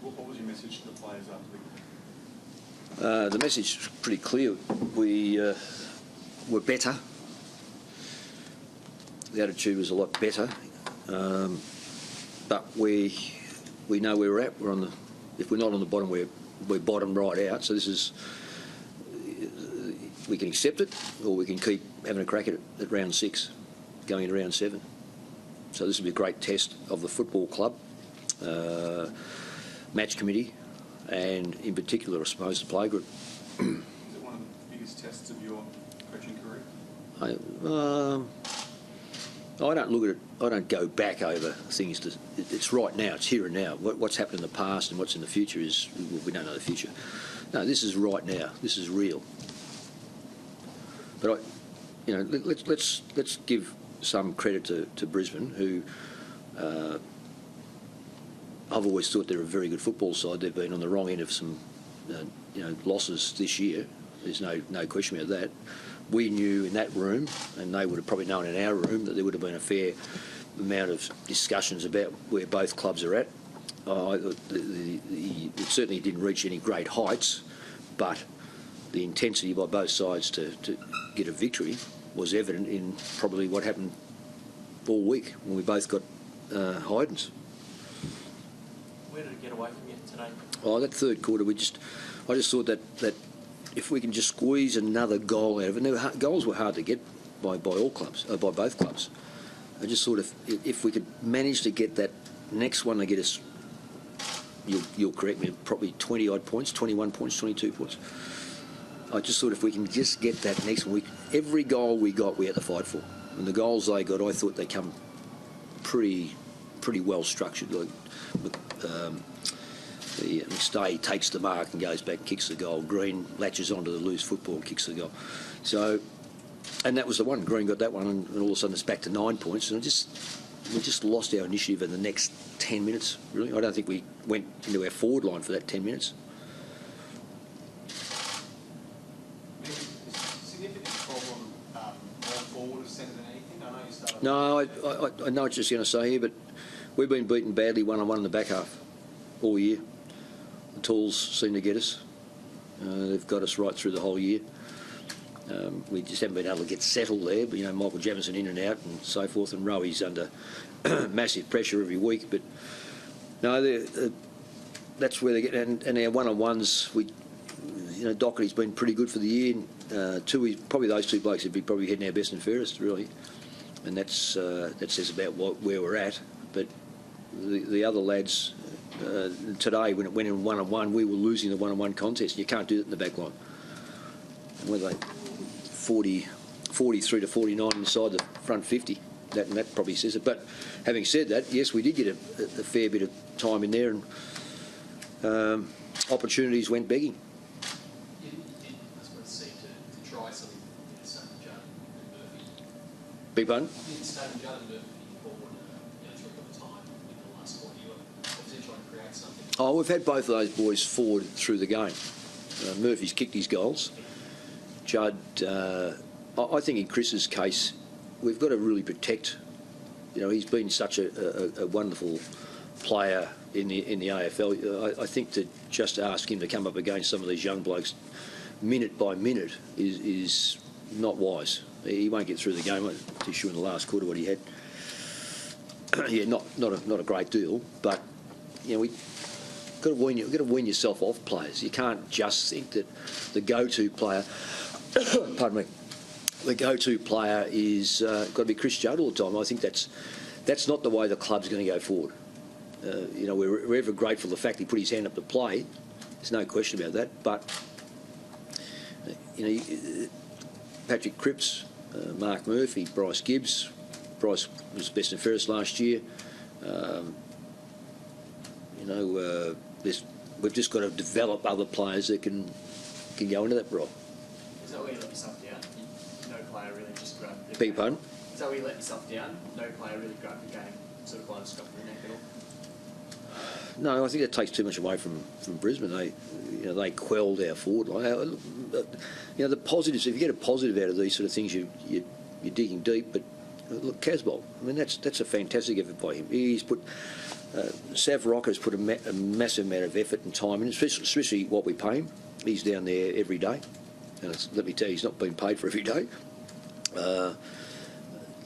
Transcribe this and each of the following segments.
What was your message to the players after the game? The message was pretty clear. We were better. The attitude was a lot better, but we know where we're at. We're on the. If we're not on the bottom, we're bottom right out. So this is. We can accept it, or we can keep having a crack at it at round 6, going into round 7. So this will be a great test of the football club, match committee, and in particular, I suppose, the playgroup. Is it one of the biggest tests of your coaching career? I don't look at it. I don't go back over things. It's right now. It's here and now. What's happened in the past and what's in the future is we don't know the future. No, this is right now. This is real. But let's give some credit to Brisbane, who I've always thought they're a very good football side. They've been on the wrong end of some losses this year. There's no question about that. We knew in that room, and they would have probably known in our room, that there would have been a fair amount of discussions about where both clubs are at. It certainly didn't reach any great heights, but the intensity by both sides to get a victory was evident in probably what happened all week when we both got hidings. Where did it get away from you today? Oh, that third quarter, I just thought that if we can just squeeze another goal out of it, goals were hard to get by all clubs, by both clubs. I just thought if we could manage to get that next one to get us, you'll correct me, probably 20-odd points, 21 points, 22 points. I just thought if we can just get that next one, every goal we got, we had to fight for. And the goals they got, I thought they come pretty well structured. Like, McStay takes the mark and goes back, kicks the goal. Green latches onto the loose football and kicks the goal. So, and that was the one. Green got that one, and all of a sudden it's back to 9 points. And we just lost our initiative in the next 10 minutes, really. I don't think we went into our forward line for that 10 minutes. Significant problem more forward of centre than anything? I know you started... No, I know what you're going to say here, but we've been beaten badly one-on-one in the back half all year. The tools seem to get us. They've got us right through the whole year. We just haven't been able to get settled there, but Michael Jamison in and out and so forth, and Rowi's under massive pressure every week. But no, that's where they get. And our one-on-ones, Docherty's been pretty good for the year. Probably those two blokes would be probably heading our best and fairest, really, and that says about where we're at. But the other lads. Today, when it went in one-on-one, we were losing the one-on-one contest. You can't do it in the back line. And were they 43 to 49 inside the front 50? That probably says it. But having said that, yes, we did get a fair bit of time in there, and opportunities went begging. You did, I suppose, seem to try something in Stone Judd and Murphy. Big pardon? You did Stone Judd and Murphy forward through the time in the last quarter. You were obviously trying to create something. Oh, we've had both of those boys forward through the game. Murphy's kicked his goals. Judd, I think in Chris's case, we've got to really protect. He's been such a wonderful player in the AFL. I think to just ask him to come up against some of these young blokes minute by minute is not wise. He won't get through the game. I'm too sure in the last quarter what he had. Yeah, not a great deal, but we. You've got to wean yourself off players. You can't just think that the go-to player, pardon me, the go-to player is got to be Chris Judd all the time. I think that's not the way the club's going to go forward. We're ever grateful for the fact he put his hand up to play. There's no question about that. But Patrick Cripps, Mark Murphy, Bryce Gibbs. Bryce was best and fairest last year. We've just got to develop other players that can go into that role. Is that where you let yourself down? No player really just grabbed the Beg your pardon? Is that where you let yourself down? No player really grabbed the game, sort of like scruff your neck at all? No, I think that takes too much away from Brisbane. They quelled our forward line. The positives. If you get a positive out of these sort of things, you're digging deep. But look, Casbolt. I mean, that's a fantastic effort by him. He's put Sav Rocker's put a massive amount of effort and time in, especially what we pay him. He's down there every day, and let me tell you, he's not been paid for every day.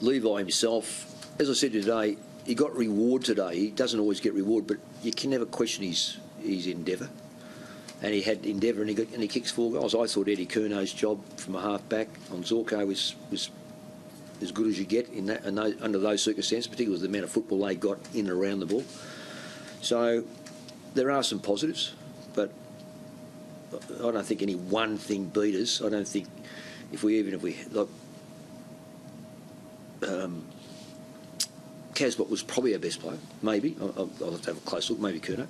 Levi himself, as I said today, he got reward today. He doesn't always get reward, but you can never question his endeavour. And he had endeavour, and he kicks 4 goals. I thought Eddie Curno's job from a half back on Zorko was as good as you get in that, and under those circumstances, particularly with the amount of football they got in and around the ball. So there are some positives, but I don't think any one thing beat us. I don't think if we like, Casbolt was probably our best player, maybe. I'll have to have a close look, maybe Curnow.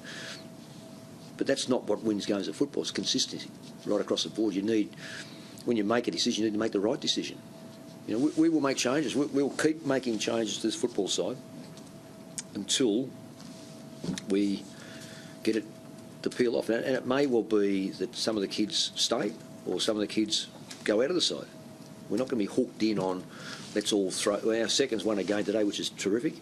But that's not what wins games of football. It's consistency right across the board. You need, when you make a decision, you need to make the right decision. You know, we will make changes. We'll keep making changes to this football side until we get it to peel off. And it may well be that some of the kids stay or some of the kids go out of the side. We're not going to be hooked in on, let's all throw. Well, our seconds won a game today, which is terrific.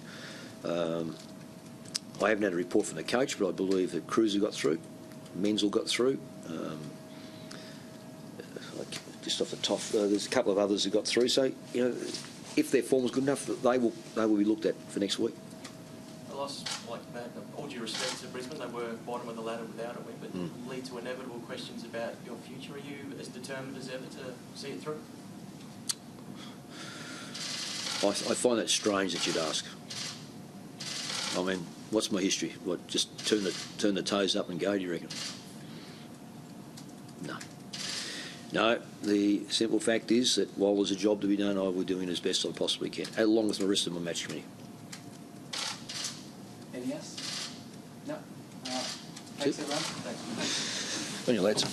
I haven't had a report from the coach, but I believe that Cruiser got through, Menzel got through. Just off the top, there's a couple of others who got through. So, you know, if their form is good enough, they will be looked at for next week. A loss like that, all due respect to Brisbane, they were bottom of the ladder without a win, but lead to inevitable questions about your future. Are you as determined as ever to see it through? I find that strange that you'd ask. I mean, what's my history? What, just turn the toes up and go, do you reckon? No. No, the simple fact is that while there's a job to be done, I will be doing as best I possibly can, along with the rest of my match committee. Anything else? No. Thanks, everyone. Thanks. On your lads.